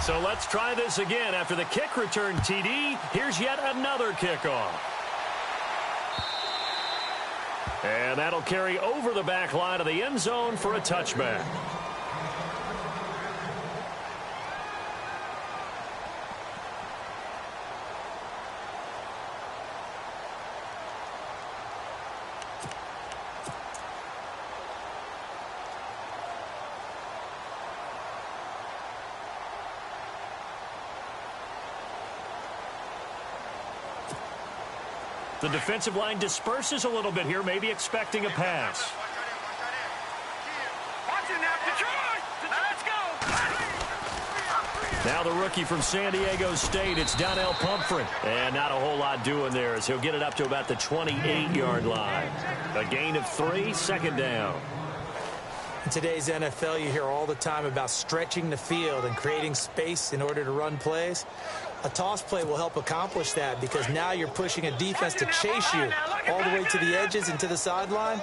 So let's try this again. After the kick return TD, here's yet another kickoff. And that'll carry over the back line of the end zone for a touchback. The defensive line disperses a little bit here, maybe expecting a pass. Now the rookie from San Diego State, it's Donnell Pumphrey. And not a whole lot doing there as he'll get it up to about the 28-yard line. A gain of 3, second down. In today's NFL, you hear all the time about stretching the field and creating space in order to run plays. A toss play will help accomplish that because now you're pushing a defense to chase you all the way to the edges and to the sideline.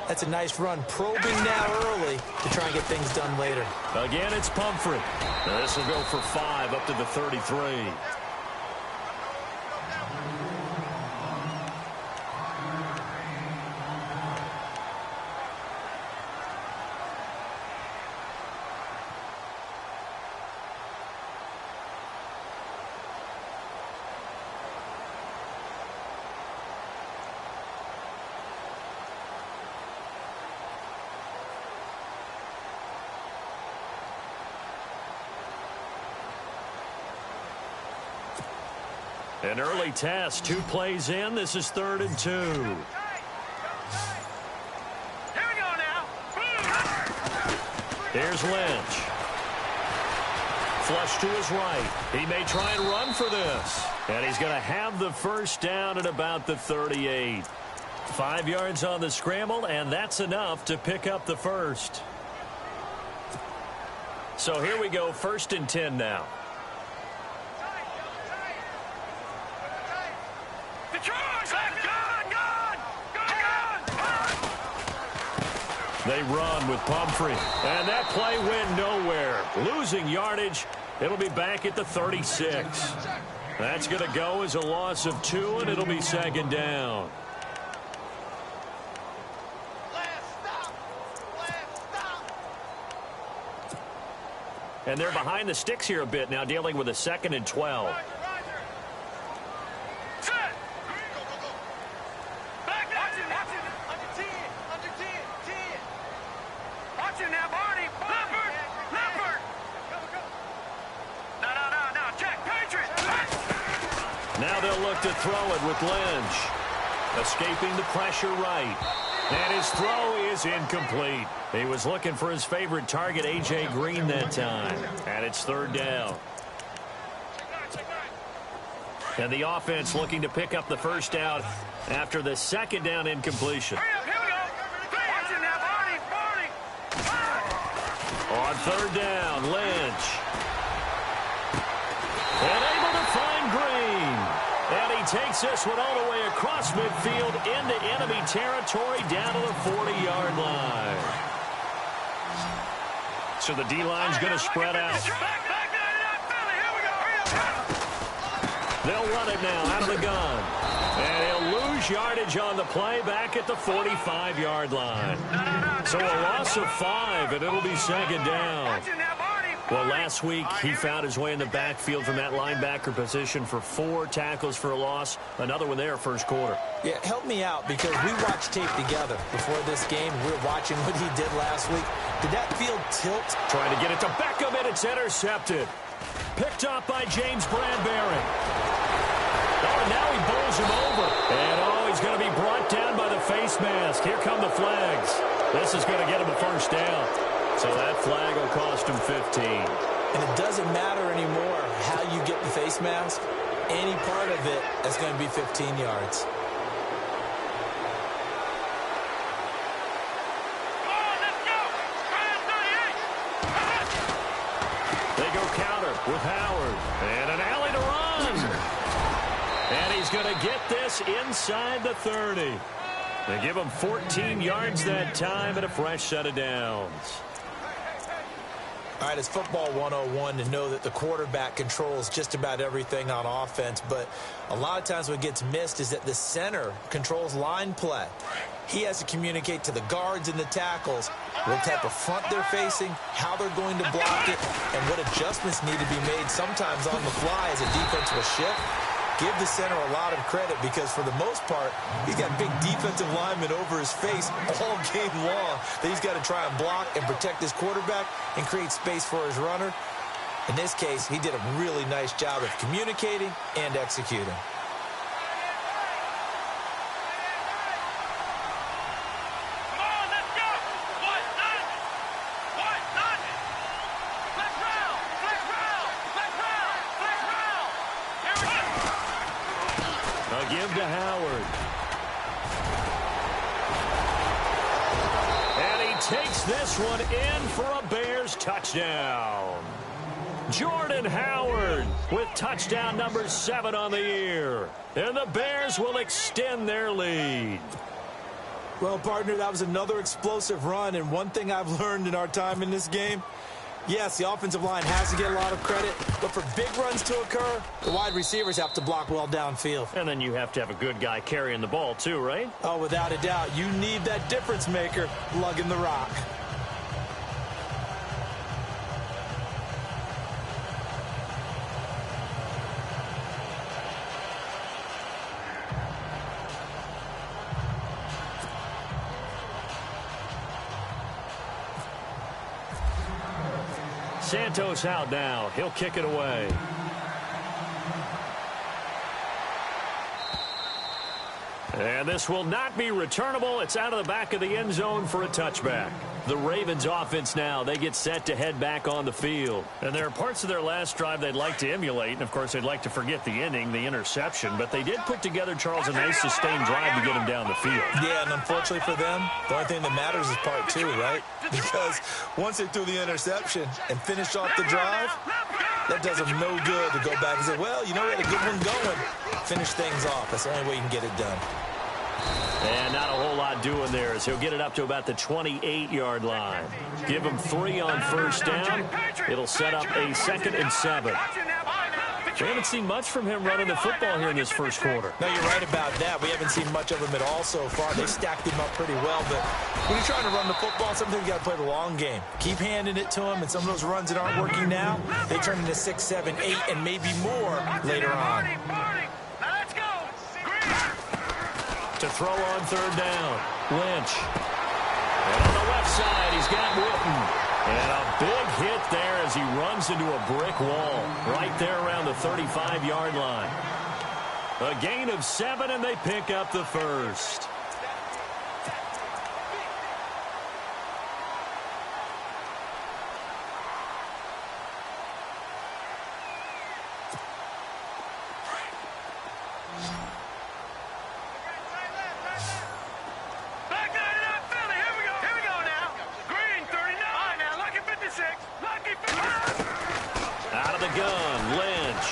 That's a nice run, probing now early to try and get things done later. Again, it's Pumphrey. This will go for 5 up to the 33. An early test, 2 plays in. This is 3rd and 2. Here we go now. Here's Lynch. Flush to his right. He may try and run for this. And he's going to have the first down at about the 38. 5 yards on the scramble, and that's enough to pick up the first. So here we go, 1st and 10 now. They run with Pumphrey. And that play went nowhere. Losing yardage. It'll be back at the 36. That's going to go as a loss of 2, and it'll be 2nd down. And they're behind the sticks here a bit now, dealing with a 2nd and 12. Now they'll look to throw it with Lynch. Escaping the pressure right. And his throw is incomplete. He was looking for his favorite target, A.J. Green, that time. And it's 3rd down. And the offense looking to pick up the first down after the 2nd down incompletion. On 3rd down, Lynch. And able to find Green. And he takes this one all the way across midfield into enemy territory down to the 40-yard line. So the D-line's going to spread out. They'll run it now out of the gun. And he'll lose yardage on the play back at the 45-yard line. So a loss of 5, and it'll be 2nd down. Well, last week he found his way in the backfield from that linebacker position for 4 tackles for a loss. Another one there, first quarter. Yeah, help me out because we watched tape together before this game. We were watching what he did last week. Did that field tilt? Trying to get it to Beckham, and it's intercepted. Picked up by James Bradbury. Oh, now he bowls him over. And, he's going to be brought down by the face mask. Here come the flags. This is going to get him a first down. So that flag will cost him 15. And it doesn't matter anymore how you get the face mask. Any part of it is going to be 15 yards. They go counter with Howard. And an alley to run. And he's going to get this inside the 30. They give him 14 yards that time and a fresh set of downs. All right, it's football 101 to know that the quarterback controls just about everything on offense, but a lot of times what gets missed is that the center controls line play. He has to communicate to the guards and the tackles what type of front they're facing, how they're going to block it, and what adjustments need to be made sometimes on the fly as a defense will shift. Give the center a lot of credit because for the most part, he's got big defensive linemen over his face all game long that he's got to try and block and protect his quarterback and create space for his runner. In this case, he did a really nice job of communicating and executing. Give to Howard. And he takes this one in for a Bears touchdown. Jordan Howard with touchdown number 7 on the year. And the Bears will extend their lead. Well, partner, that was another explosive run, and one thing I've learned in our time in this game, yes, the offensive line has to get a lot of credit, but for big runs to occur, the wide receivers have to block well downfield. And then you have to have a good guy carrying the ball too, right? Oh, without a doubt. You need that difference maker lugging the rock. Santos out now. He'll kick it away. And this will not be returnable. It's out of the back of the end zone for a touchback. The Ravens offense now, they get set to head back on the field. And there are parts of their last drive they'd like to emulate. And, of course, they'd like to forget the inning, the interception. But they did put together, Charles, a nice sustained drive to get him down the field. Yeah, and unfortunately for them, the only thing that matters is part 2, right? Because once they threw the interception and finished off the drive, that does them no good to go back and say, well, you know, we had a good one going. Finish things off. That's the only way you can get it done. And not a whole lot doing there as he'll get it up to about the 28-yard line. Give him 3 on first down. It'll set up a 2nd and 7. We haven't seen much from him running the football here in this first quarter. No, you're right about that. We haven't seen much of him at all so far. They stacked him up pretty well, but when you're trying to run the football, sometimes you got to play the long game. Keep handing it to him, and some of those runs that aren't working now, they turn into 6, 7, 8, and maybe more later on. To throw on third down, Lynch. And on the left side, he's got Witten. And a big hit there as he runs into a brick wall right there around the 35-yard line. A gain of 7, and they pick up the first. Gun, Lynch.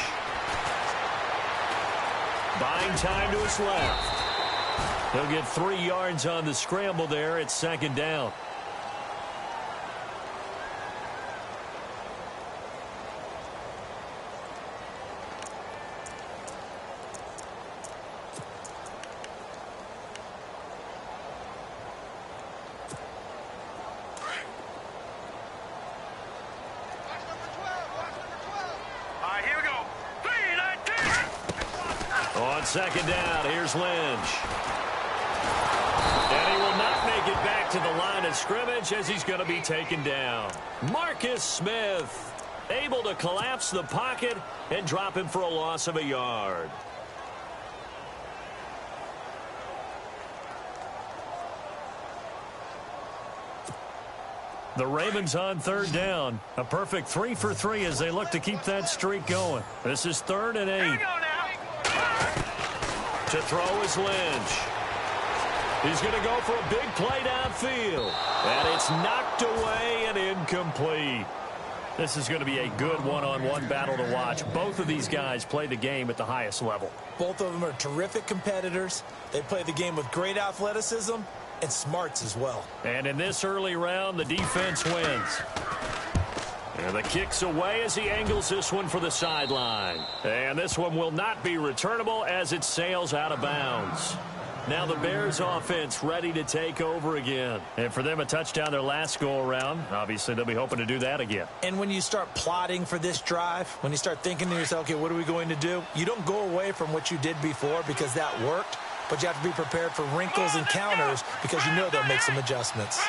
Buying time to his left. He'll get 3 yards on the scramble there. It's 2nd down. On 2nd down, here's Lynch. And he will not make it back to the line of scrimmage as he's going to be taken down. Marcus Smith able to collapse the pocket and drop him for a loss of a yard. The Ravens on 3rd down. A perfect 3 for 3 as they look to keep that streak going. This is 3rd and 8. To throw is Lynch. He's going to go for a big play downfield. And it's knocked away and incomplete. This is going to be a good one-on-one battle to watch. Both of these guys play the game at the highest level. Both of them are terrific competitors. They play the game with great athleticism and smarts as well. And in this early round, the defense wins. The kick's away as he angles this one for the sideline. And this one will not be returnable as it sails out of bounds. Now the Bears offense ready to take over again. And for them, a touchdown their last go-around. Obviously, they'll be hoping to do that again. And when you start plotting for this drive, when you start thinking to yourself, okay, what are we going to do? You don't go away from what you did before because that worked, but you have to be prepared for wrinkles and counters because you know they'll make some adjustments.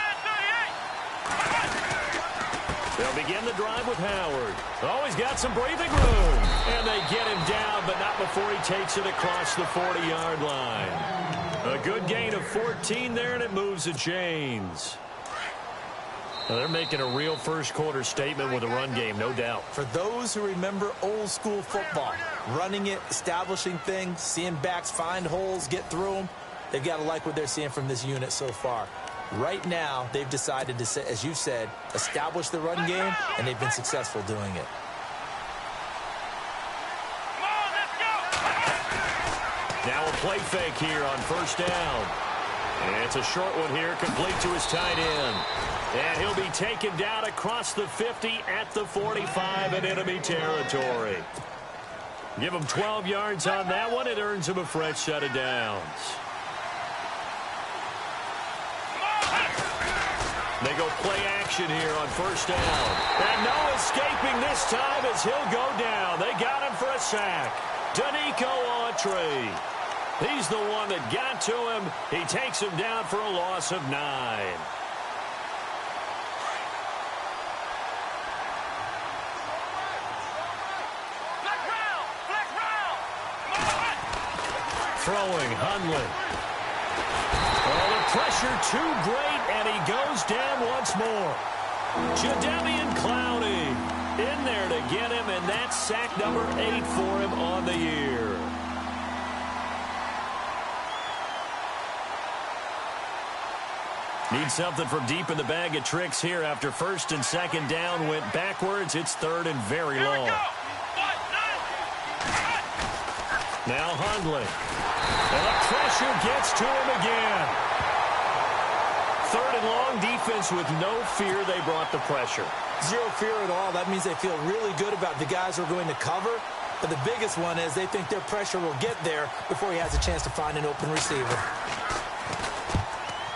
They'll begin the drive with Howard. Oh, he's got some breathing room. And they get him down, but not before he takes it across the 40-yard line. A good gain of 14 there, and it moves the chains. Now they're making a real first-quarter statement with a run game, no doubt. For those who remember old-school football, running it, establishing things, seeing backs find holes, get through them, they've got to like what they're seeing from this unit so far. Right now, they've decided to, as you said, establish the run game, and they've been successful doing it. Now a play fake here on first down. And it's a short one here, complete to his tight end. And he'll be taken down across the 50 at the 45 in enemy territory. Give him 12 yards on that one. It earns him a fresh set of downs. They go play action here on first down. And no escaping this time as he'll go down. They got him for a sack. Danico Autry. He's the one that got to him. He takes him down for a loss of 9. Throwing, Hundley. Oh, the pressure too great, and he goes down once more. Jadeveon Clowney in there to get him, and that's sack number 8 for him on the year. Need something from deep in the bag of tricks here after first and second down went backwards. It's third and very long. Now Hundley. And the pressure gets to him again. Third and long, defense with no fear. They brought the pressure. Zero fear at all. That means they feel really good about the guys who are going to cover. But the biggest one is they think their pressure will get there before he has a chance to find an open receiver.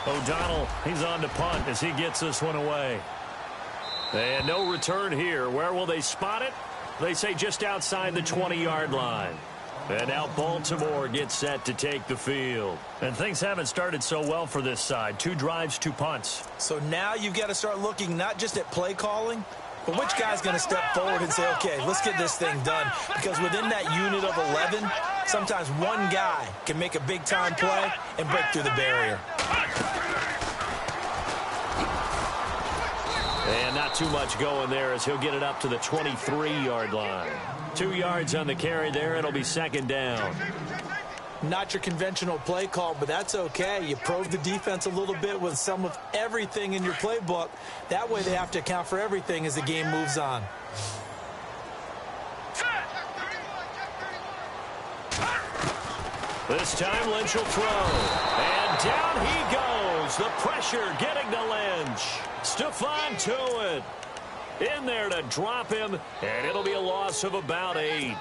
O'Donnell, he's on to punt as he gets this one away. And no return here. Where will they spot it? They say just outside the 20-yard line. And now Baltimore gets set to take the field. And things haven't started so well for this side. 2 drives, 2 punts. So now you've got to start looking not just at play calling, but which guy's going to step forward and say, okay, let's get this thing done. Because within that unit of 11, sometimes one guy can make a big-time play and break through the barrier. And not too much going there as he'll get it up to the 23-yard line. 2 yards on the carry there. It'll be second down. Not your conventional play call, but that's okay. You probe the defense a little bit with some of everything in your playbook. That way they have to account for everything as the game moves on. This time Lynch will throw. And down he goes. The pressure getting to Lynch. Stephon Tuitt in there to drop him. And it'll be a loss of about 8.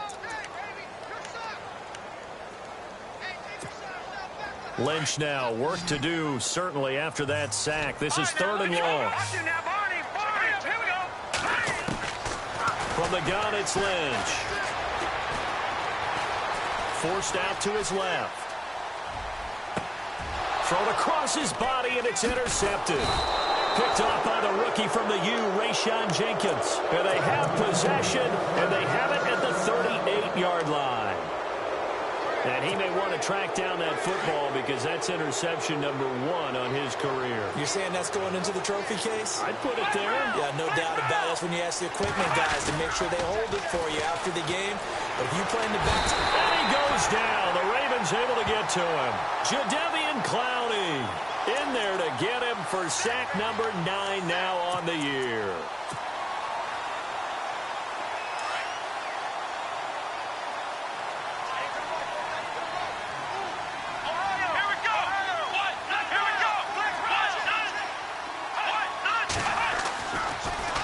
Lynch now, work to do, certainly, after that sack. This is third and long. From the gun, it's Lynch. Forced out to his left. Thrown across his body, and it's intercepted. Picked off by the rookie from the U, Rayshon Jenkins. And they have possession, and they have it at the 38-yard line. And he may want to track down that football because that's interception number 1 on his career. You're saying that's going into the trophy case? I'd put it there. Yeah, no doubt about it. That's when you ask the equipment guys to make sure they hold it for you after the game. But if you play in the back... And he goes down. The Ravens able to get to him. Jadeveon Clowney in there to get him for sack number 9 now on the year.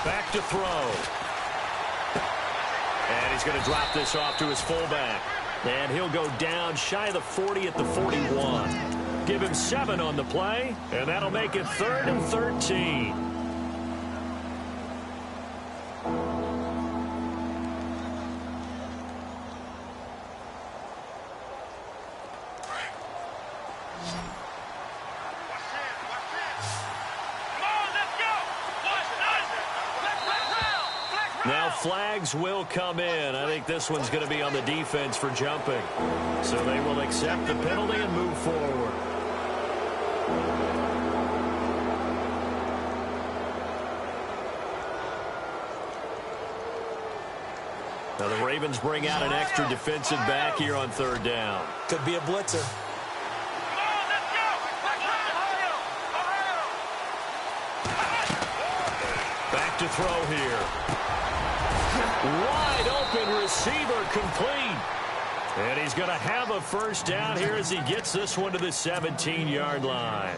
Back to throw. And he's going to drop this off to his fullback. And he'll go down shy of the 40 at the 41. Give him 7 on the play, and that'll make it 3rd and 13. Now flags will come in. I think this one's going to be on the defense for jumping. So they will accept the penalty and move forward. Now the Ravens bring out an extra defensive back here on 3rd down. Could be a blitzer. Back to throw here. Wide open receiver complete. And he's going to have a 1st down here as he gets this one to the 17-yard line.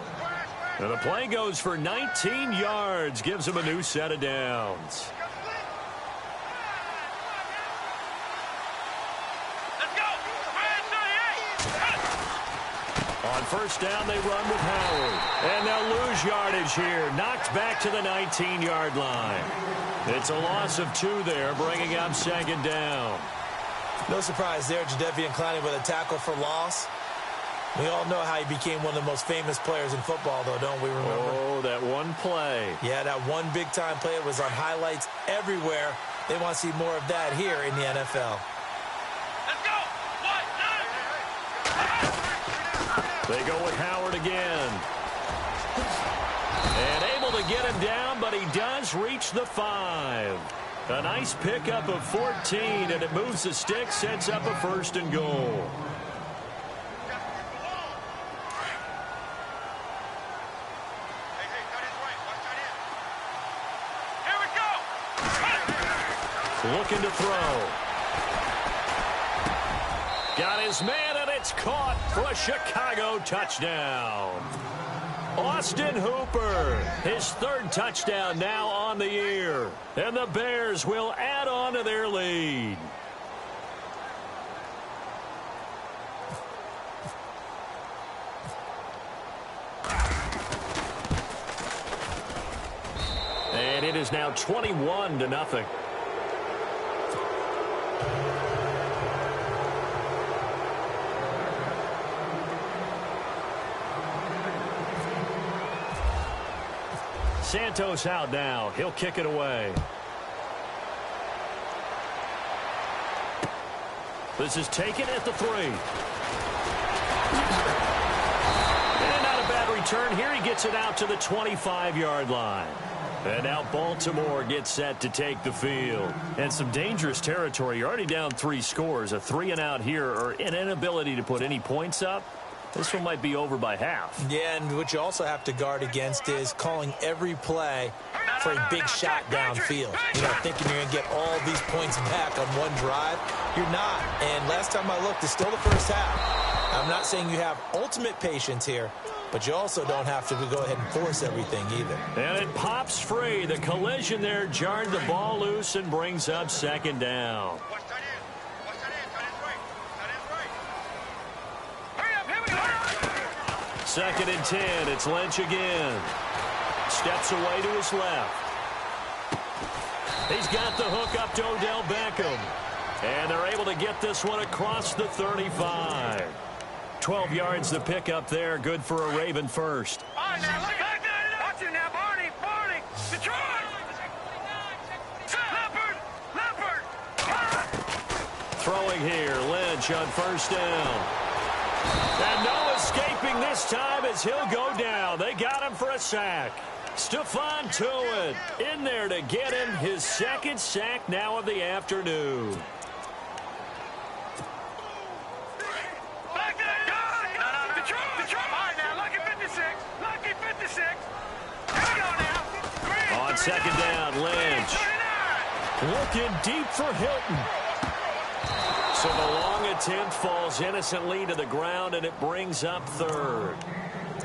Now the play goes for 19 yards, gives him a new set of downs. On 1st down, they run with Howard. And they'll lose yardage here. Knocked back to the 19-yard line. It's a loss of 2 there, bringing up 2nd down. No surprise there, Jadeveon Clowney with a tackle for loss. We all know how he became one of the most famous players in football, though, don't we remember? Oh, that one play. Yeah, that one big-time play was on highlights everywhere. They want to see more of that here in the NFL. They go with Howard again. And able to get him down, but he does reach the 5. A nice pickup of 14, and it moves the stick, sets up a 1st and goal. Looking to throw. Got his man, and it's caught for a Chicago touchdown. Austin Hooper, his 3rd touchdown now on the year. And the Bears will add on to their lead. And it is now 21-0. Santos out now. He'll kick it away. This is taken at the 3. And not a bad return here. He gets it out to the 25-yard line. And now Baltimore gets set to take the field. And some dangerous territory. You're already down 3 scores. A 3-and-out here, or an inability to put any points up. This one might be over by half. Yeah, and what you also have to guard against is calling every play for a big shot downfield. You know, thinking you're going to get all these points back on one drive. You're not. And last time I looked, it's still the 1st half. I'm not saying you have ultimate patience here, but you also don't have to go ahead and force everything either. And it pops free. The collision there jarred the ball loose and brings up 2nd down. 2nd and 10. It's Lynch again. Steps away to his left. He's got the hook up to Odell Beckham. And they're able to get this one across the 35. 12 yards to pick up there. Good for a Raven 1st. All right, now, look at watch it now, Barney, Detroit. Leopard. Throwing here, Lynch on 1st down. And no escaping this time as he'll go down. They got him for a sack. Stephon Tuitt in there to get him his 2nd sack now of the afternoon. On 2nd down, Lynch. Looking deep for Hilton. So the long attempt falls innocently to the ground, and it brings up 3rd.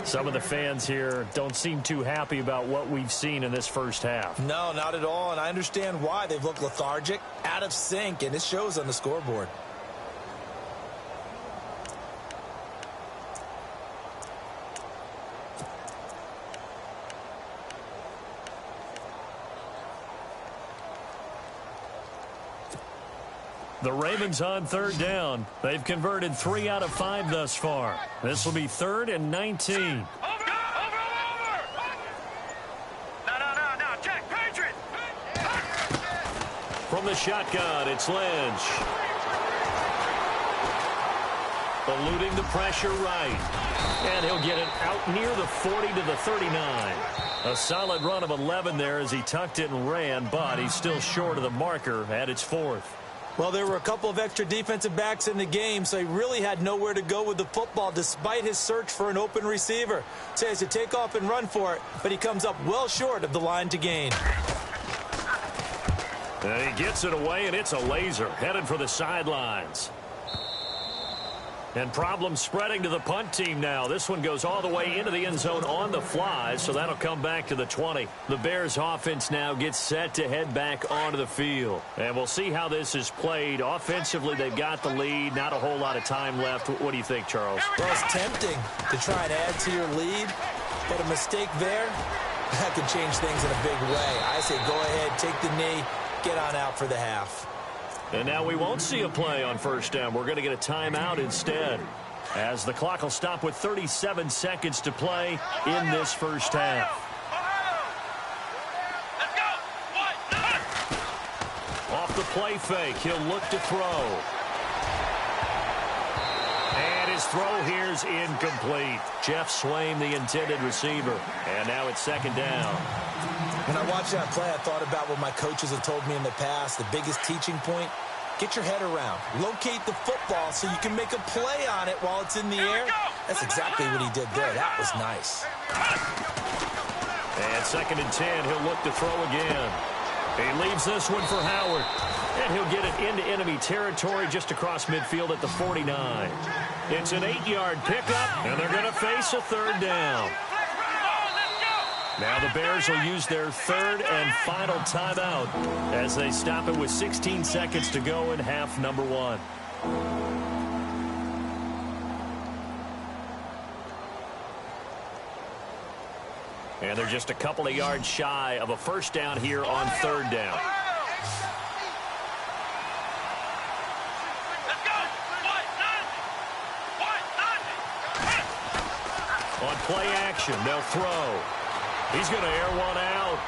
Some of the fans here don't seem too happy about what we've seen in this first half. No, not at all, and I understand why. They've looked lethargic, out of sync, and it shows on the scoreboard. The Ravens on third down. They've converted 3 out of 5 thus far. This will be 3rd and 19. Over! No, check, Patriot! From the shotgun, it's Lynch. Eluding the pressure right. And he'll get it out near the 40 to the 39. A solid run of 11 there as he tucked it and ran, but he's still short of the marker at its 4th. Well, there were a couple of extra defensive backs in the game, so he really had nowhere to go with the football despite his search for an open receiver. So he has to take off and run for it, but he comes up well short of the line to gain. And he gets it away, and it's a laser headed for the sidelines. And problems spreading to the punt team now. This one goes all the way into the end zone on the fly, so that'll come back to the 20. The Bears offense now gets set to head back onto the field. And we'll see how this is played. Offensively, they've got the lead. Not a whole lot of time left. What do you think, Charles? Well, it's tempting to try and add to your lead, but a mistake there, that could change things in a big way. I say go ahead, take the knee, get on out for the half. And now we won't see a play on first down. We're going to get a timeout instead, as the clock will stop with 37 seconds to play in this first half. Off the play fake, he'll look to throw. And his throw here's incomplete. Jeff Swaim, the intended receiver. And now it's 2nd down. When I watched that play, I thought about what my coaches have told me in the past. The biggest teaching point, get your head around. Locate the football so you can make a play on it while it's in the air. That's exactly what he did there. That was nice. And 2nd and 10, he'll look to throw again. He leaves this one for Howard. And he'll get it into enemy territory just across midfield at the 49. It's an 8-yard pickup, and they're going to face a 3rd down. Now the Bears will use their 3rd and final timeout as they stop it with 16 seconds to go in half number 1. And they're just a couple of yards shy of a first down here on 3rd down. On play action, they'll throw. He's going to air one out.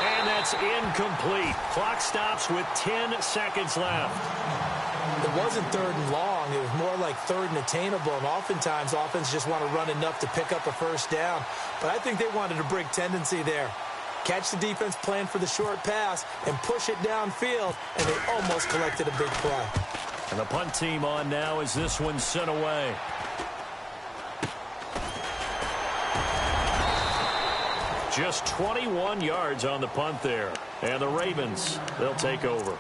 And that's incomplete. Clock stops with 10 seconds left. It wasn't 3rd and long. It was more like 3rd and attainable. And oftentimes, offense just want to run enough to pick up a first down. But I think they wanted a break tendency there. Catch the defense plan for the short pass and push it downfield. And they almost collected a big play. And the punt team on now as this one's sent away. Just 21 yards on the punt there. And the Ravens, they'll take over.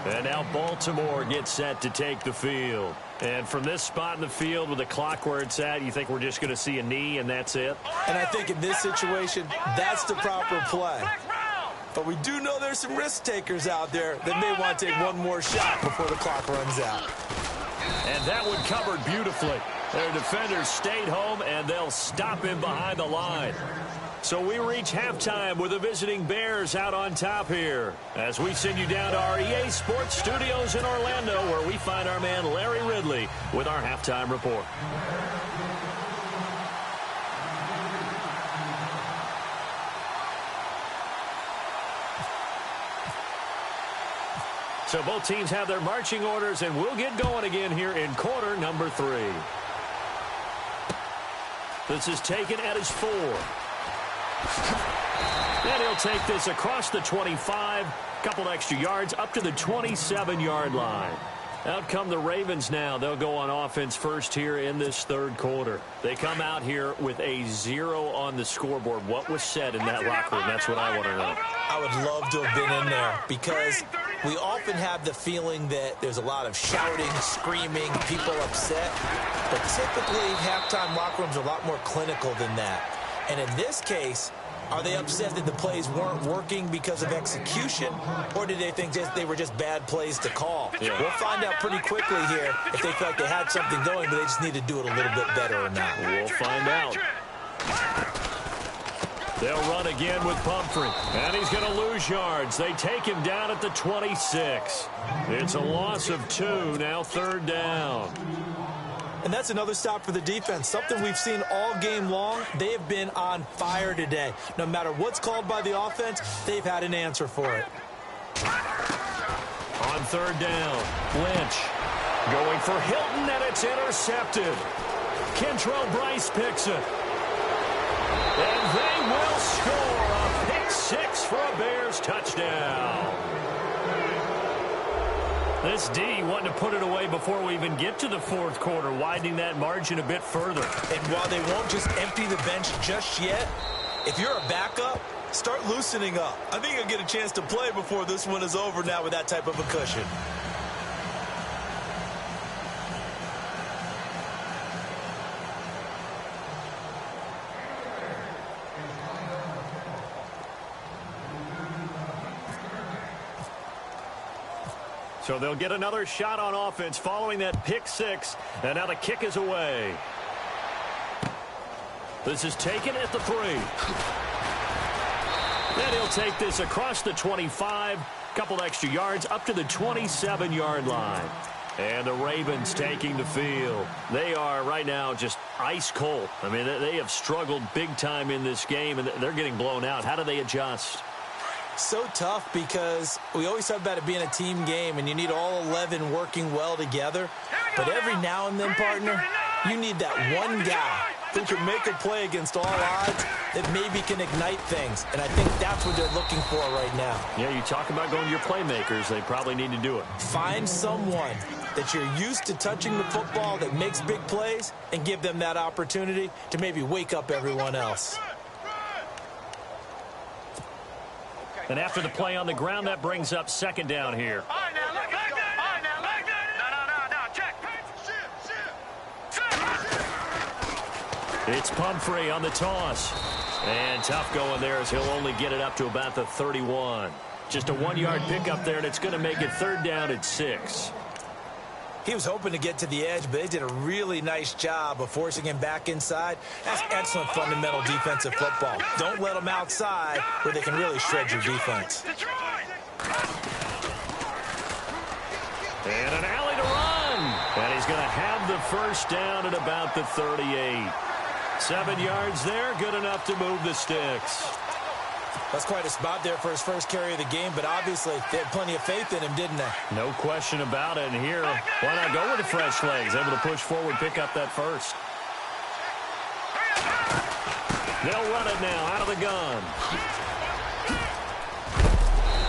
And now Baltimore gets set to take the field. And from this spot in the field with the clock where it's at, you think we're just going to see a knee and that's it? And I think in this situation, that's the proper play. But we do know there's some risk takers out there that may want to take one more shot before the clock runs out. And that one covered beautifully. Their defenders stayed home, and they'll stop him behind the line. So we reach halftime with the visiting Bears out on top here as we send you down to our EA Sports Studios in Orlando, where we find our man Larry Ridley with our halftime report. So both teams have their marching orders, and we'll get going again here in quarter number 3. This is taken at his 4. And he'll take this across the 25, couple extra yards up to the 27-yard line. Out come the Ravens now. They'll go on offense first here in this 3rd quarter. They come out here with a 0 on the scoreboard. What was said in that locker room? That's what I want to know. I would love to have been in there because We often have the feeling that there's a lot of shouting, screaming, people upset. But typically, halftime locker rooms are a lot more clinical than that. And in this case, are they upset that the plays weren't working because of execution, or did they think they were just bad plays to call? Yeah. We'll find out pretty quickly here if they feel like they had something going, but they just need to do it a little bit better or not. We'll find out. They'll run again with Pumphrey, and he's going to lose yards. They take him down at the 26. It's a loss of 2, now 3rd down. And that's another stop for the defense, something we've seen all game long. They have been on fire today. No matter what's called by the offense, they've had an answer for it. On 3rd down, Lynch going for Hilton, and it's intercepted. Kentrell Bryce picks it. And they will score a pick 6 for a Bears touchdown. This D wanting to put it away before we even get to the 4th quarter, widening that margin a bit further. And while they won't just empty the bench just yet, if you're a backup, start loosening up. I think you'll get a chance to play before this one is over now with that type of a cushion. So they'll get another shot on offense following that pick 6, and now the kick is away. This is taken at the 3. Then he'll take this across the 25, couple extra yards up to the 27-yard line. And the Ravens taking the field. They are right now just ice cold. I mean, they have struggled big time in this game, and they're getting blown out. How do they adjust? So tough because we always talk about it being a team game and you need all 11 working well together. But every now and then, partner, you need that one guy who can make a play against all odds that maybe can ignite things. And I think that's what they're looking for right now. Yeah, you talk about going to your playmakers. They probably need to do it. Find someone that you're used to touching the football that makes big plays and give them that opportunity to maybe wake up everyone else. And after the play on the ground, that brings up 2nd down here. It's Pumphrey on the toss. And tough going there as he'll only get it up to about the 31. Just a 1-yard pickup there, and it's going to make it 3rd down at 6. He was hoping to get to the edge, but they did a really nice job of forcing him back inside. That's excellent fundamental defensive football. Don't let them outside where they can really shred your defense. And an alley to run. And he's going to have the 1st down at about the 38. 7 yards there, good enough to move the sticks. That's quite a spot there for his first carry of the game, but obviously they had plenty of faith in him, didn't they? No question about it. And here, why not go with the fresh legs? Able to push forward, pick up that 1st. They'll run it now out of the gun.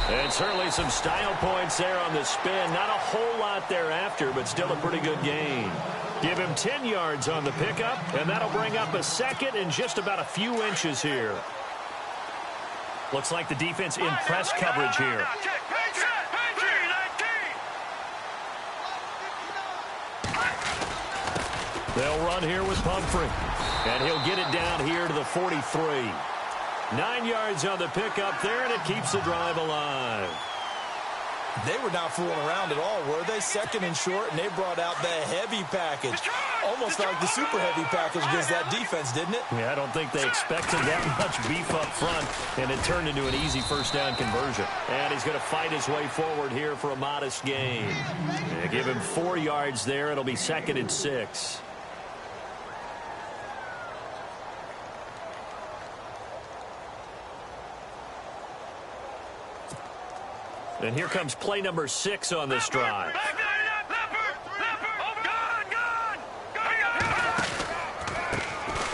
And certainly some style points there on the spin. Not a whole lot thereafter, but still a pretty good gain. Give him 10 yards on the pickup, and that'll bring up a 2nd and just about a few inches here. Looks like the defense in press coverage here. They'll run here with Pumphrey. And he'll get it down here to the 43. 9 yards on the pickup there, and it keeps the drive alive. They were not fooling around at all, were they? 2nd and short, and they brought out the heavy package. Almost like the super heavy package against that defense, didn't it? Yeah, I don't think they expected that much beef up front, and it turned into an easy 1st down conversion. And he's going to fight his way forward here for a modest gain. And give him 4 yards there. It'll be 2nd and 6. And here comes play number 6 on this drive.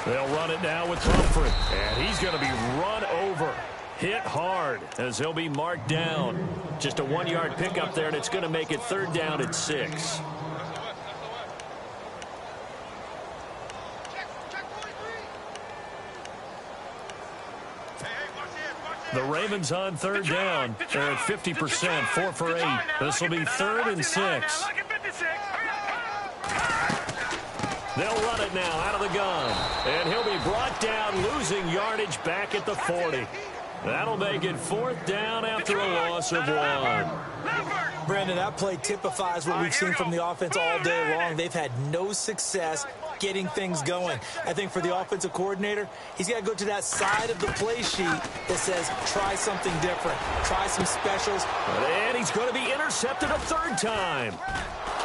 They'll run it now with Pumphrey. And he's going to be run over. Hit hard as he'll be marked down. Just a 1-yard pickup there, and it's going to make it 3rd down at 6. The Ravens on third down. They're at 50%, 4 for 8. This will be 3rd and 6. They'll run it now out of the gun. And he'll be brought down, losing yardage back at the 40. That'll make it 4th down after a loss of 1. Brandon, that play typifies what we've seen from the offense all day long. They've had no success getting things going. I think for the offensive coordinator, he's got to go to that side of the play sheet that says, try something different. Try some specials. And he's going to be intercepted a 3rd time.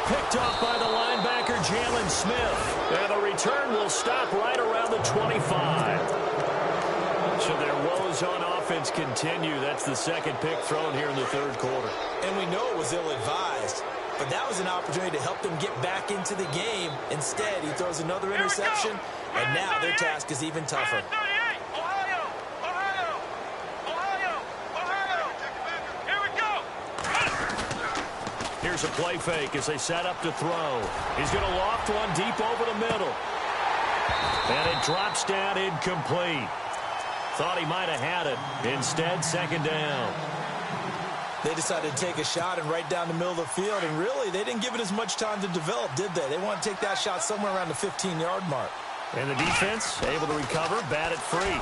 Picked up by the linebacker, Jalen Smith. And the return will stop right around the 25. So their woes on offense continue. That's the 2nd pick thrown here in the 3rd quarter. And we know it was ill-advised, but that was an opportunity to help them get back into the game. Instead, he throws another interception, and now their task is even tougher. Here's a play fake as they set up to throw. He's going to loft one deep over the middle. And it drops down incomplete. Thought he might have had it. Instead, 2nd down. They decided to take a shot and right down the middle of the field, and really, they didn't give it as much time to develop, did they? They want to take that shot somewhere around the 15-yard mark. And the defense able to recover, bat it free.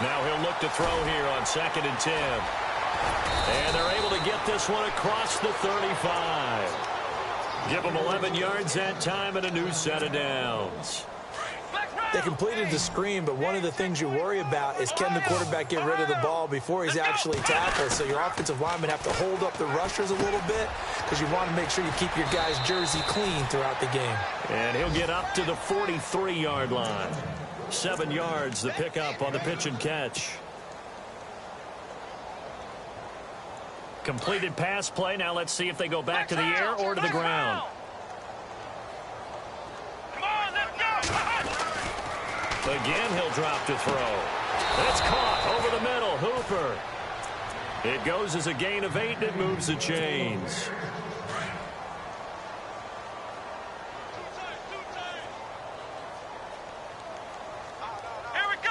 Now he'll look to throw here on 2nd and 10. And they're able to get this one across the 35. Give them 11 yards that time and a new set of downs. They completed the screen, but one of the things you worry about is can the quarterback get rid of the ball before he's actually tackled. So your offensive linemen have to hold up the rushers a little bit because you want to make sure you keep your guy's jersey clean throughout the game. And he'll get up to the 43-yard line. 7 yards, the pickup on the pitch and catch. Completed pass play. Now let's see if they go back to the air or to the ground. Again, he'll drop to throw. It's caught over the middle. Hooper. It goes as a gain of 8, and it moves the chains. Here we go.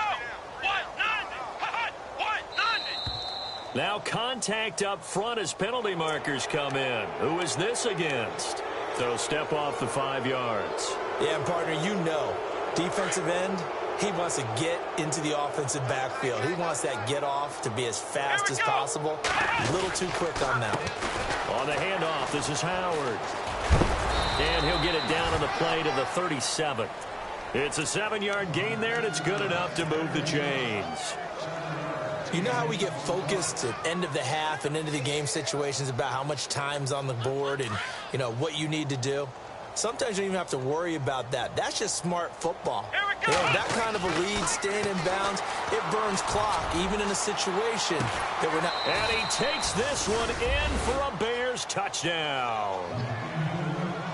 Now contact up front as penalty markers come in. Who is this against? So step off the 5 yards. Yeah, partner, you know, defensive end, he wants to get into the offensive backfield. He wants that get off to be as fast as possible. A little too quick on that one. On the handoff, this is Howard. And he'll get it down on the play to the 37. It's a 7-yard gain there, and it's good enough to move the chains. You know how we get focused at end of the half and into the game situations about how much time's on the board and, you know, what you need to do? Sometimes you don't even have to worry about that. That's just smart football. You know, that kind of a lead, staying in bounds, it burns clock, even in a situation that we're not. And he takes this one in for a Bears touchdown.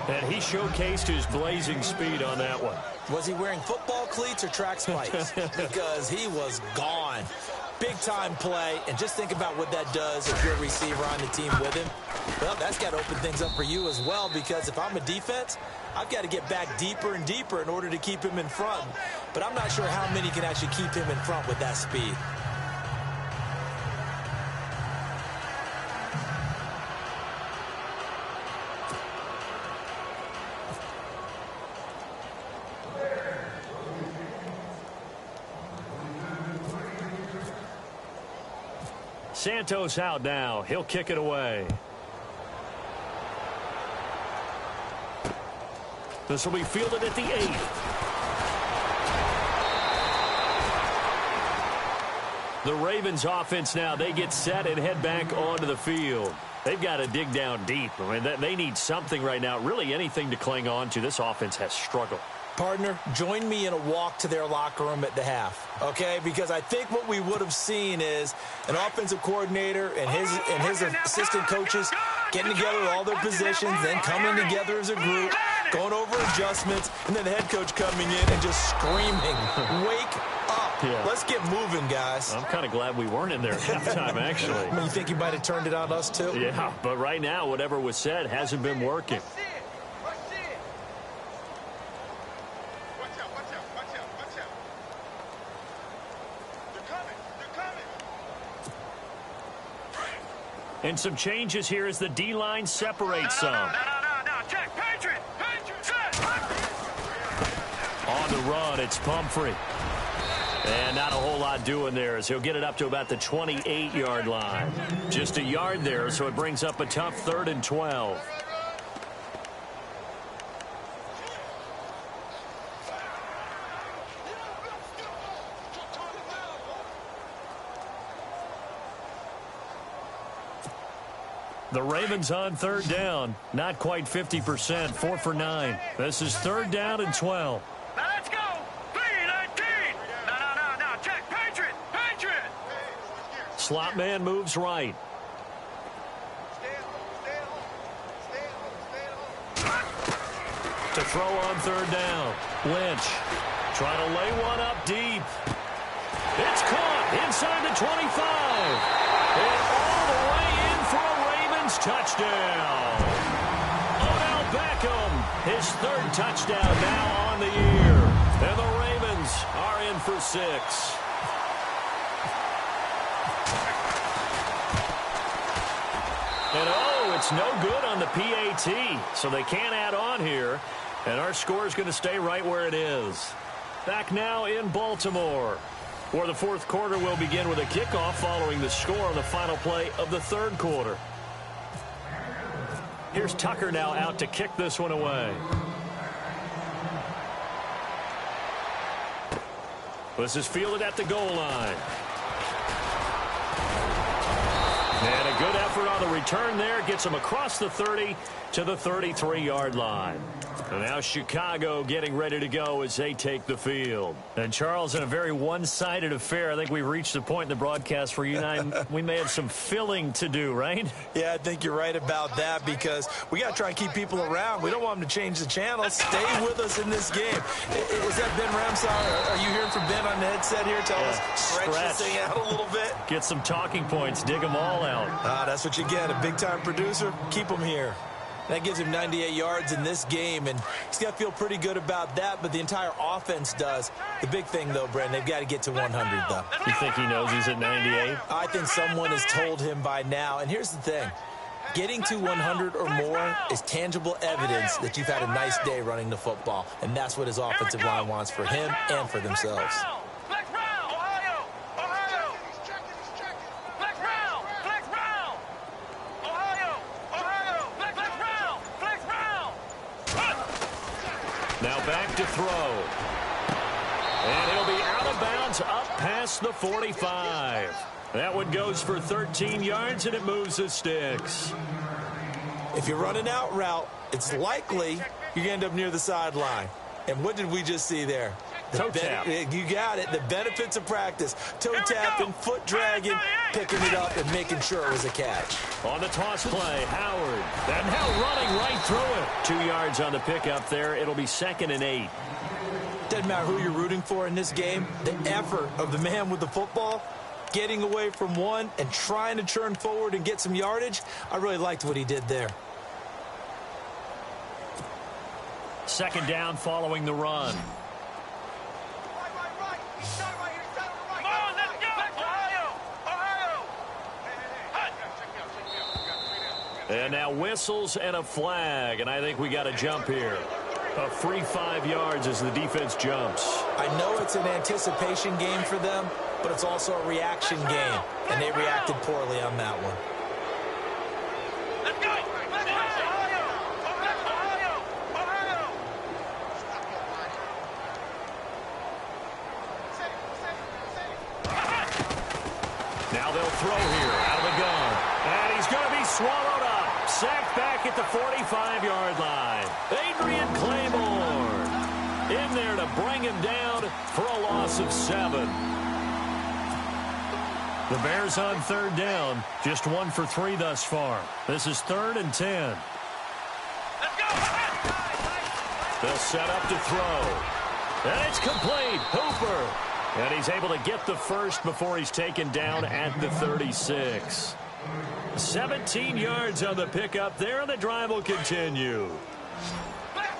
And he showcased his blazing speed on that one. Was he wearing football cleats or track spikes? Because he was gone. Big-time play, and just think about what that does if you're a receiver on the team with him. Well, that's got to open things up for you as well, because if I'm a defense, I've got to get back deeper and deeper in order to keep him in front. But I'm not sure how many can actually keep him in front with that speed. Santos out now. He'll kick it away. This will be fielded at the 8. The Ravens offense now, they get set and head back onto the field. They've got to dig down deep. I mean, they need something right now, really anything to cling on to. This offense has struggled. Partner, join me in a walk to their locker room at the half, okay? Because I think what we would have seen is an offensive coordinator and his assistant coaches getting together with all their positions, then coming together as a group, going over adjustments, and then the head coach coming in and just screaming, wake up. Yeah. Let's get moving, guys. I'm kind of glad we weren't in there at halftime, actually. You think he might have turned it on us, too? Yeah, but right now, whatever was said hasn't been working. And some changes here as the D-line separates some. No, check, Patriot, set. On the run, it's Pumphrey. And not a whole lot doing there as he'll get it up to about the 28-yard line. Just a yard there, so it brings up a tough 3rd and 12. The Ravens on 3rd down. Not quite 50%, 4 for 9. This is 3rd down and 12. Now let's go. 3-19. No, check, Patriot. Slot man moves right. To throw on 3rd down. Lynch trying to lay one up deep. It's caught inside the 25. And all the way in for a Ravens touchdown. Odell Beckham, his 3rd touchdown now on the year. And the Ravens are in for 6. And it's no good on the PAT, so they can't add on here. And our score is going to stay right where it is. Back now in Baltimore, where the 4th quarter will begin with a kickoff following the score on the final play of the 3rd quarter. Here's Tucker now out to kick this one away. This is fielded at the goal line. And a good effort on the return there. Gets him across the 30 to the 33-yard line. And now Chicago getting ready to go as they take the field. And, Charles, in a very one-sided affair, I think we've reached the point in the broadcast where you and I, we may have some filling to do, right? Yeah, I think you're right about that because we got to try and keep people around. We don't want them to change the channel. Stay with us in this game. Is that Ben Ramsar? Are you hearing from Ben on the headset here? Tell us, stretch this thing out a little bit. Get some talking points. Dig them all out. That's what you get. A big-time producer. Keep them here. That gives him 98 yards in this game, and he's got to feel pretty good about that, but the entire offense does. The big thing, though, Brent, they've got to get to 100, though. You think he knows he's at 98? I think someone has told him by now. And here's the thing. Getting to 100 or more is tangible evidence that you've had a nice day running the football, and that's what his offensive line wants for him and for themselves. Now back to throw. And he'll be out of bounds up past the 45. That one goes for 13 yards, and it moves the sticks. If you're running out route, it's likely you're going to end up near the sideline. And what did we just see there? Toe tap. You got it. The benefits of practice. Toe tapping, foot dragging, picking it up, and making sure it was a catch. On the toss play, Howard. And now running right through it. 2 yards on the pickup there. It'll be 2nd and 8. Doesn't matter who you're rooting for in this game. The effort of the man with the football, getting away from one and trying to turn forward and get some yardage, I really liked what he did there. 2nd down following the run. And now whistles and a flag, and I think we got a jump here. A free 5 yards as the defense jumps. I know it's an anticipation game for them, but it's also a reaction game, and they reacted poorly on that one. Let's go! Now they'll throw here out of the gun. And he's going to be swallowed up. Sacked back at the 45-yard line. Adrian Claiborne in there to bring him down for a loss of 7. The Bears on 3rd down. Just 1 for 3 thus far. This is 3rd and 10. Let's go! They'll set up to throw. And it's complete. Hooper. And he's able to get the first before he's taken down at the 36. 17 yards on the pickup there, and the drive will continue. Let's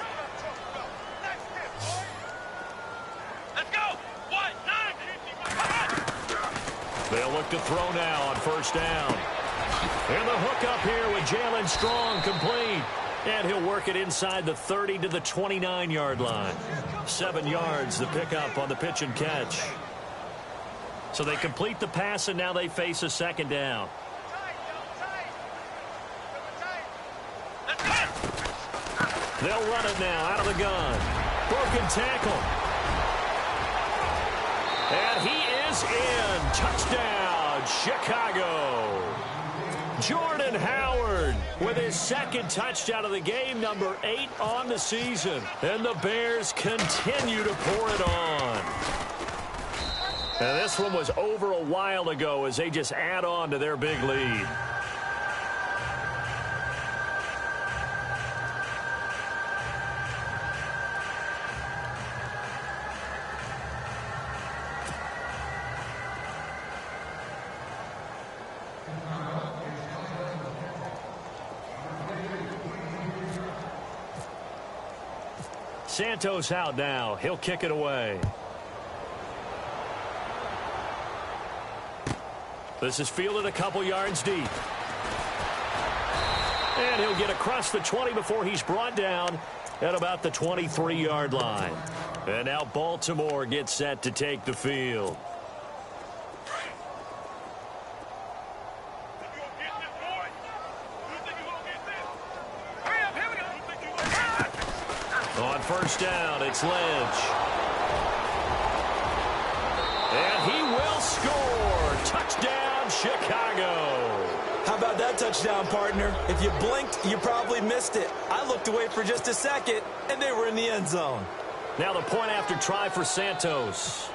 go! They'll look to throw now on 1st down. And the hook up here with Jalen Strong complete. And he'll work it inside the 30 to the 29-yard line. 7 yards the pickup on the pitch and catch. So they complete the pass, and now they face a second down. They'll run it now out of the gun. Broken tackle. And he is in. Touchdown, Chicago. Jordan Howard with his second touchdown of the game, number 8 on the season. And the Bears continue to pour it on. And this one was over a while ago as they just add on to their big lead. Santos out now. He'll kick it away. This is fielded a couple yards deep. And he'll get across the 20 before he's brought down at about the 23-yard line. And now Baltimore gets set to take the field. On first down, it's Lynch. And he will score. Touchdown, Chicago. How about that touchdown, partner? If you blinked, you probably missed it. I looked away for just a second, and they were in the end zone. Now the point after try for Santos.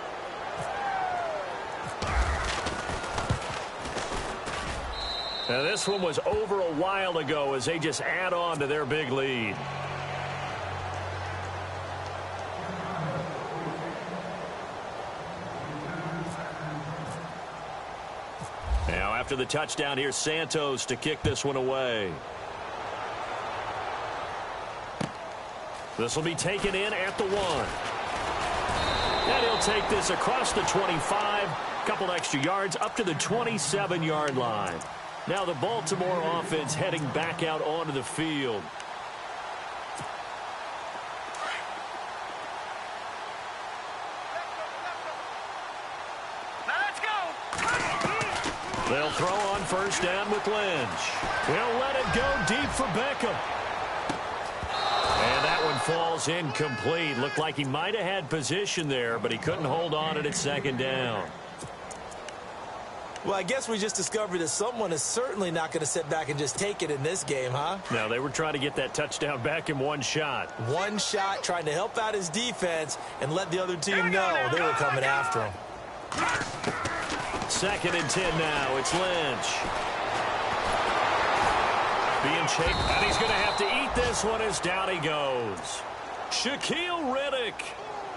Now this one was over a while ago as they just add on to their big lead. Now after the touchdown, here's Santos to kick this one away. This will be taken in at the 1. And he'll take this across the 25. Couple extra yards up to the 27-yard line. Now the Baltimore offense heading back out onto the field. They'll throw on first down with Lynch. They'll let it go deep for Beckham. And that one falls incomplete. Looked like he might have had position there, but he couldn't hold on at second down. Well, I guess we just discovered that someone is certainly not going to sit back and just take it in this game, huh? No, they were trying to get that touchdown back in one shot. One shot, trying to help out his defense and let the other team know they were coming after him. 2nd and 10 now. It's Lynch. Being chased, and he's going to have to eat this one as down he goes. Shaquille Riddick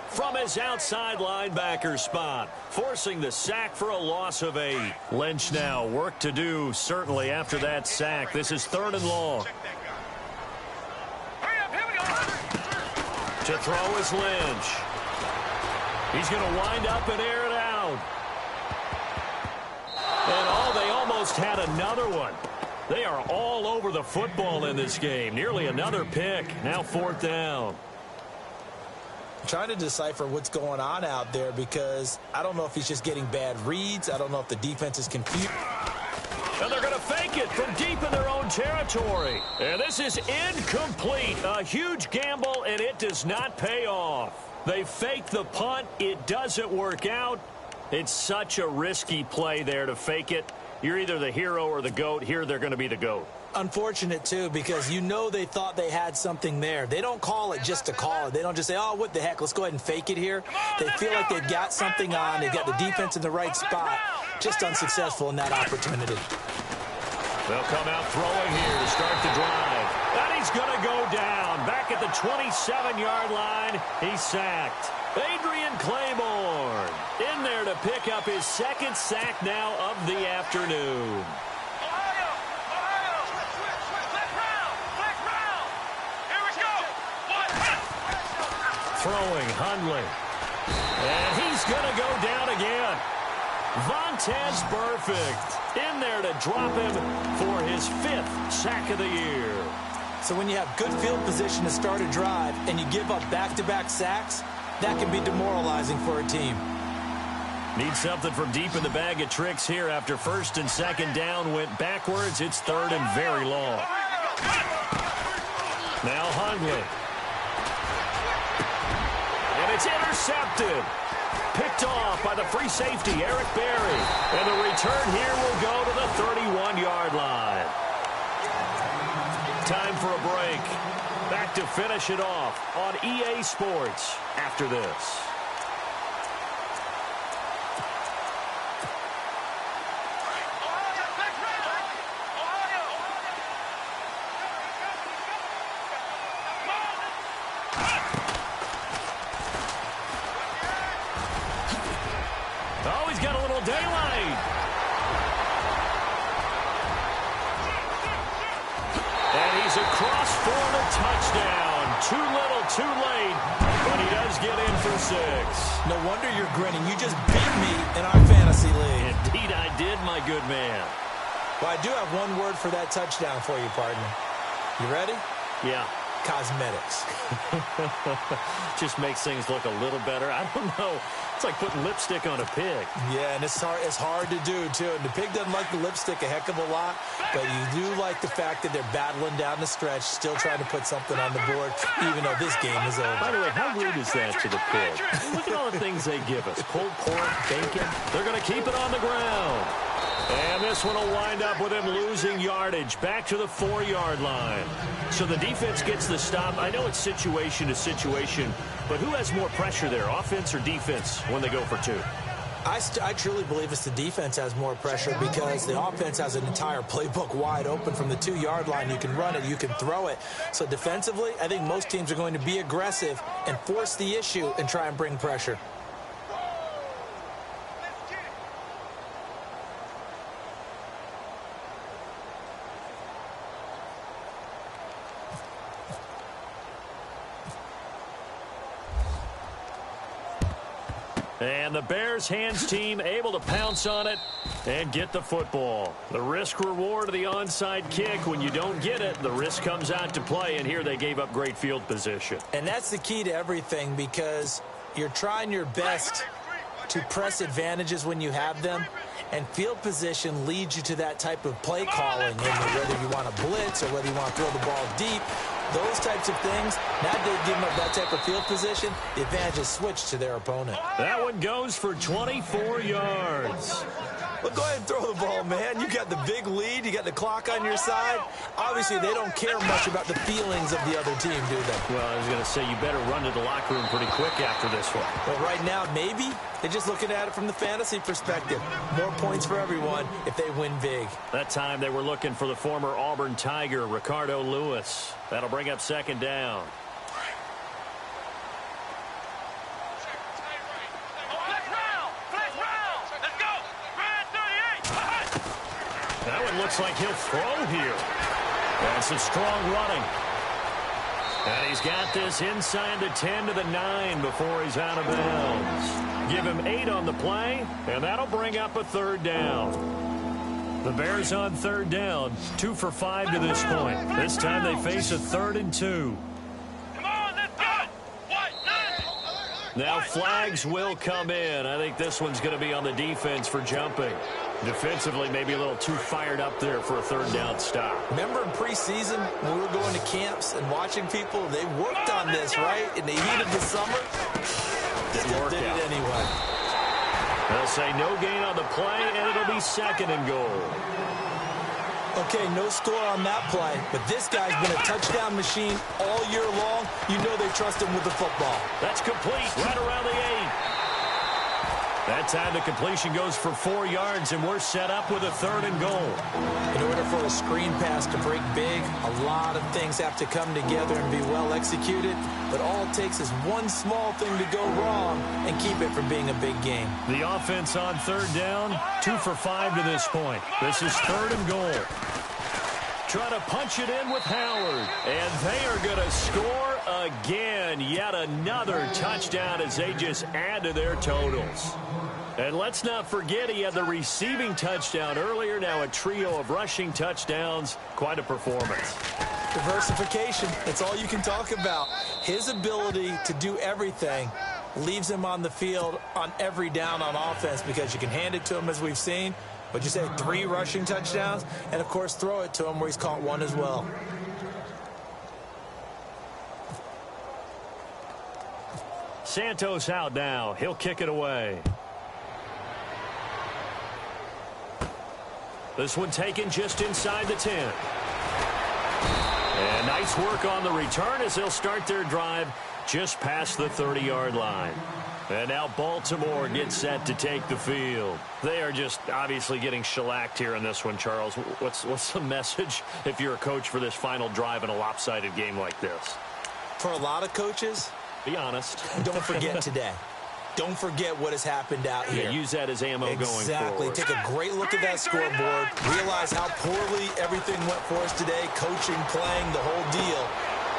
from his outside linebacker spot, forcing the sack for a loss of 8. Lynch now, work to do, certainly, after that sack. This is 3rd and long. To throw is Lynch. He's going to wind up and air it out. And they almost had another one. They are all over the football in this game. Nearly another pick. Now 4th down. I'm trying to decipher what's going on out there because I don't know if he's just getting bad reads. I don't know if the defense is confused. And they're going to fake it from deep in their own territory. And this is incomplete. A huge gamble, and it does not pay off. They fake the punt. It doesn't work out. It's such a risky play there to fake it. You're either the hero or the GOAT. Here they're going to be the GOAT. Unfortunate, too, because you know they thought they had something there. They don't call it just to call it. They don't just say, oh, what the heck, let's go ahead and fake it here. They feel like they've got something on. They've got the defense in the right spot. Just unsuccessful in that opportunity. They'll come out throwing here to start the drive. And he's going to go down. Back at the 27-yard line, he's sacked. Adrian Claiborne in there to pick up his 2nd sack now of the afternoon. Throwing Hundley. And he's going to go down again. Vontaze Burfict in there to drop him for his 5th sack of the year. So when you have good field position to start a drive and you give up back-to-back sacks, that can be demoralizing for a team. Need something from deep in the bag of tricks here after 1st and 2nd down went backwards. It's 3rd and very long. Now Hundley. And it's intercepted. Picked off by the free safety, Eric Berry. And the return here will go to the 31-yard line. Time for a break. Back to finish it off on EA Sports after this. Oh, he's got a little daylight. And he's across for the touchdown. Too little, too late, but he does get in for 6. No wonder you're grinning. You just beat me in our fantasy league. Indeed I did, my good man. Well, I do have one word for that touchdown for you, partner. You ready? Yeah. Cosmetics. Just makes things look a little better. I don't know. It's like putting lipstick on a pig. Yeah, and it's hard to do, too. And the pig doesn't like the lipstick a heck of a lot, but you do like the fact that they're battling down the stretch, still trying to put something on the board, even though this game is over. By the way, how rude is that to the pig? Look at all the things they give us. Pulled pork, bacon. They're going to keep it on the ground. And this one will wind up with him losing yardage back to the 4-yard line. So the defense gets the stop. I know it's situation to situation, but who has more pressure there, offense or defense, when they go for 2? I truly believe it's the defense has more pressure because the offense has an entire playbook wide open from the 2-yard line. You can run it, you can throw it. So defensively, I think most teams are going to be aggressive and force the issue and try and bring pressure. And the Bears hands team able to pounce on it and get the football. The risk reward of the onside kick. When you don't get it, the risk comes out to play, and here they gave up great field position. And that's the key to everything because you're trying your best to press advantages when you have them, and field position leads you to that type of play calling, and whether you want to blitz or whether you want to throw the ball deep. Those types of things, now they've given up that type of field position, the advantage is switched to their opponent. That one goes for 24 yards. Well, go ahead and throw the ball, man. You got the big lead. You got the clock on your side. Obviously, they don't care much about the feelings of the other team, do they? Well, I was going to say, you better run to the locker room pretty quick after this one. Well, right now, maybe. They're just looking at it from the fantasy perspective. More points for everyone if they win big. That time they were looking for the former Auburn Tiger, Ricardo Lewis. That'll bring up 2nd down. That one looks like he'll throw here. That's a strong running. And he's got this inside the 10 to the 9 before he's out of bounds. Give him 8 on the play, and that'll bring up a 3rd down. The Bears on 3rd down, 2 for 5 to this point. This time they face a 3rd and 2. Now flags will come in. I think this one's going to be on the defense for jumping. Defensively, maybe a little too fired up there for a 3rd down stop. Remember in preseason when we were going to camps and watching people, they worked on this, right? In the heat of the summer, still did it anyway. They'll say no gain on the play, and it'll be 2nd and goal. Okay, no score on that play, but this guy's been a touchdown machine all year long. You know they trust him with the football. That's complete, right around the 8. That time the completion goes for 4 yards, and we're set up with a 3rd and goal. In order for a screen pass to break big, a lot of things have to come together and be well executed, but all it takes is one small thing to go wrong and keep it from being a big game. The offense on 3rd down, 2 for 5 to this point. This is 3rd and goal. Try to punch it in with Howard. And they are going to score again. Yet another touchdown as they just add to their totals. And let's not forget he had the receiving touchdown earlier. Now a trio of rushing touchdowns. Quite a performance. Diversification. That's all you can talk about. His ability to do everything leaves him on the field on every down on offense because you can hand it to him as we've seen. But you say 3 rushing touchdowns and, of course, throw it to him where he's caught 1 as well. Santos out now. He'll kick it away. This one taken just inside the 10. And nice work on the return as they'll start their drive just past the 30-yard line. And now Baltimore gets set to take the field. They are just obviously getting shellacked here in this one, Charles. What's the message if you're a coach for this final drive in a lopsided game like this? For a lot of coaches, be honest. Don't forget today. Don't forget what has happened out here. Yeah, use that as ammo going forward. Exactly. Take a great look at that scoreboard. Realize how poorly everything went for us today. Coaching, playing, the whole deal.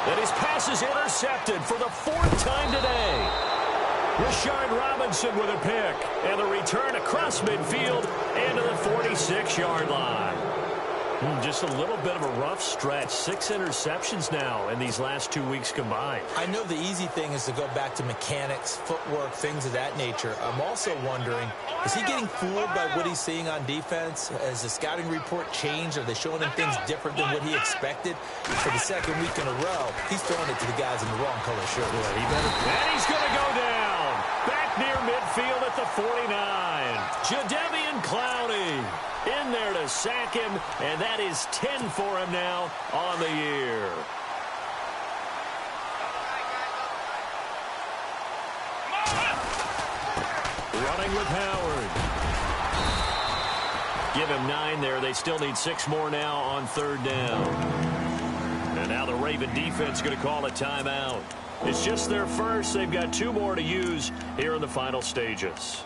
And his pass is intercepted for the 4th time today. Rashard Robinson with a pick. And the return across midfield and to the 46-yard line. Just a little bit of a rough stretch. 6 interceptions now in these last 2 weeks combined. I know the easy thing is to go back to mechanics, footwork, things of that nature. I'm also wondering, is he getting fooled by what he's seeing on defense? Has the scouting report changed? Are they showing him things different than what he expected? For the 2nd week in a row, he's throwing it to the guys in the wrong color shirt. He better. And he's going to go down. Back near midfield at the 49. Jadeveon Clowney in there to sack him, and that is 10 for him now on the year. Running with Howard. Give him 9 there. They still need 6 more now on 3rd down. And now the Raven defense going to call a timeout. It's just their first. They've got 2 more to use here in the final stages.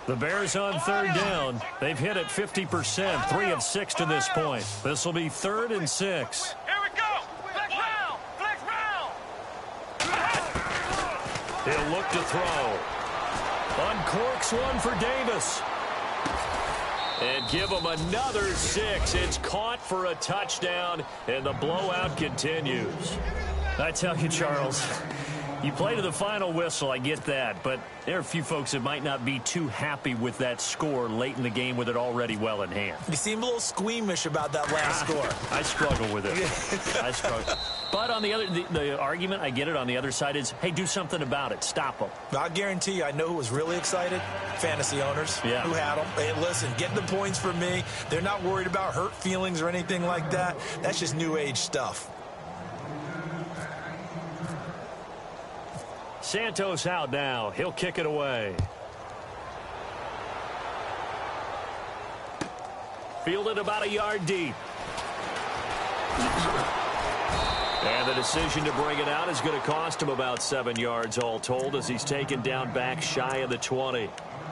The Bears on 3rd down. They've hit it 50%, 3 of 6 to this point. This will be 3rd and 6. Here we go. Flex round. Flex round. He'll look to throw. Uncorks one for Davis. And give him another 6. It's caught for a touchdown, and the blowout continues. I tell you, Charles, you play to the final whistle, I get that, but there are a few folks that might not be too happy with that score late in the game with it already well in hand. You seem a little squeamish about that last score. I struggle with it. I struggle. But on the argument, I get it, on the other side is, hey, do something about it. Stop them. I guarantee you, I know who was really excited. Fantasy owners who had them. Hey, listen, get the points for me. They're not worried about hurt feelings or anything like that. That's just new age stuff. Santos out now. He'll kick it away. Fielded about a yard deep. And the decision to bring it out is going to cost him about 7 yards all told as he's taken down back shy of the 20.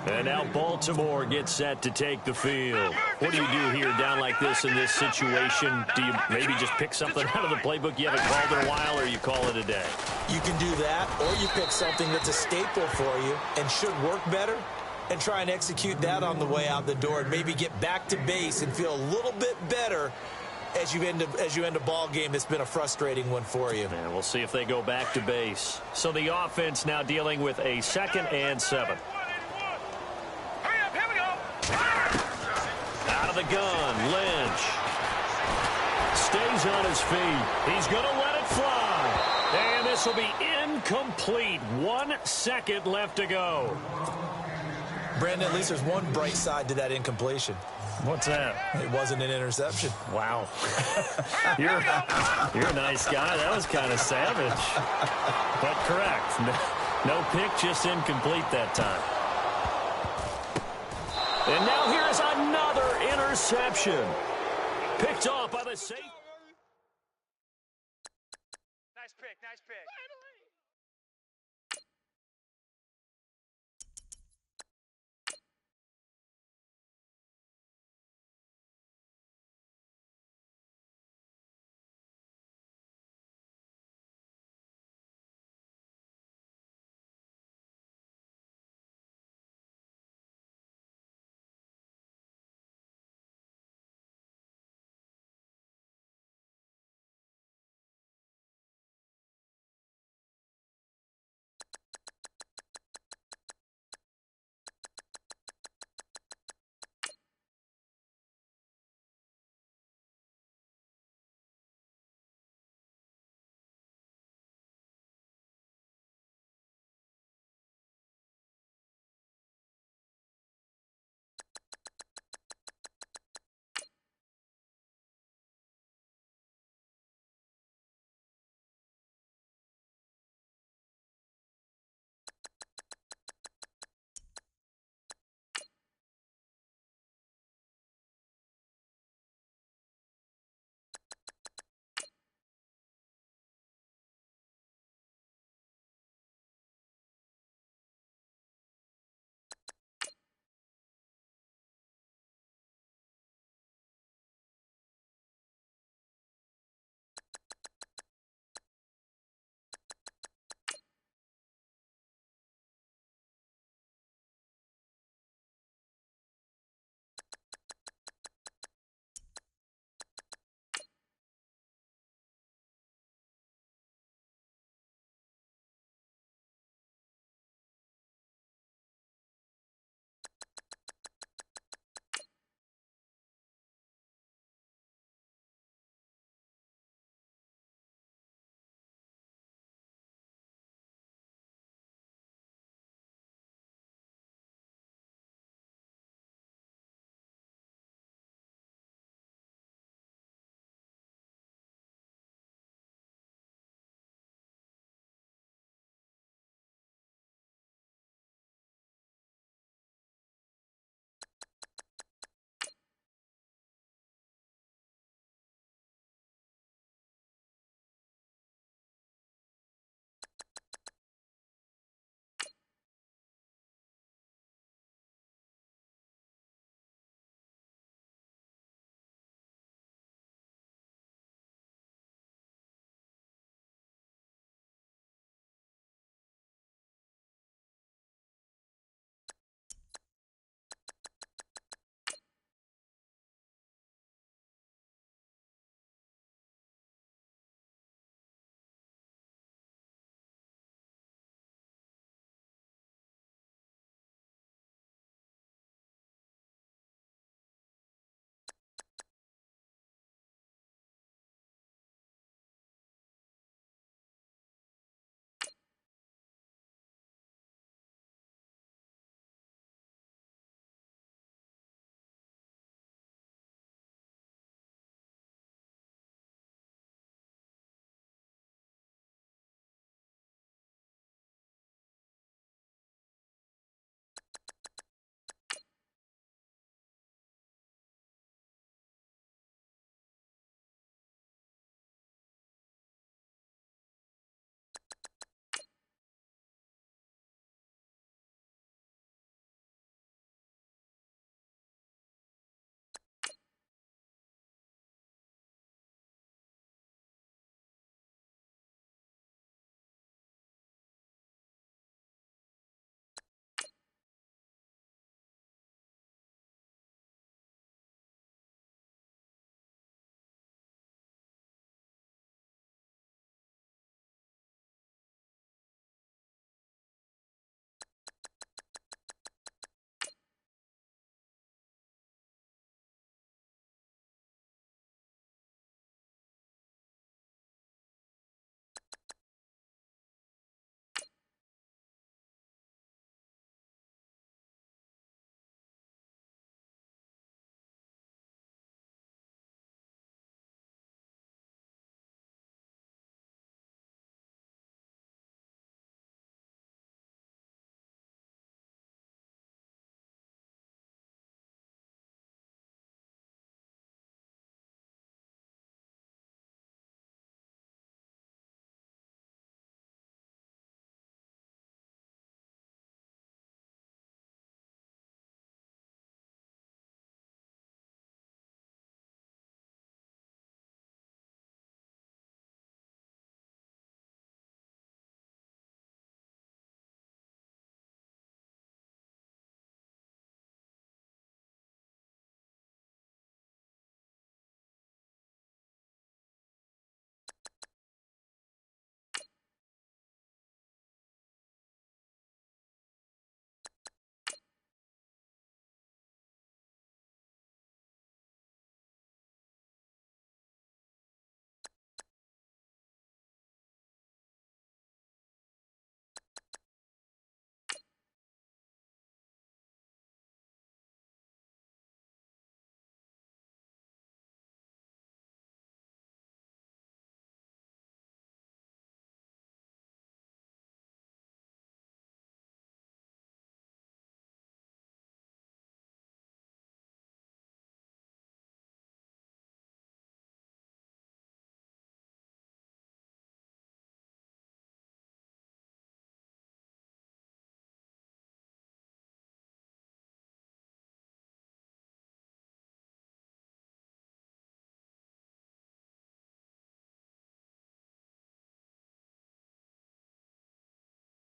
And now Baltimore gets set to take the field. What do you do here down like this in this situation? Do you maybe just pick something out of the playbook you haven't called in a while, or you call it a day? You can do that, or you pick something that's a staple for you and should work better and try and execute that on the way out the door and maybe get back to base and feel a little bit better as you end a ball game that's been a frustrating one for you. And we'll see if they go back to base. So the offense now dealing with a 2nd and 7. Out of the gun, Lynch. Stays on his feet. He's going to let it fly. And this will be incomplete. 1 second left to go. Brandon, at least there's one bright side to that incompletion. What's that? It wasn't an interception. Wow. You're a nice guy. That was kind of savage. But correct. No pick, just incomplete that time. And now here's another interception. Picked off by the safety.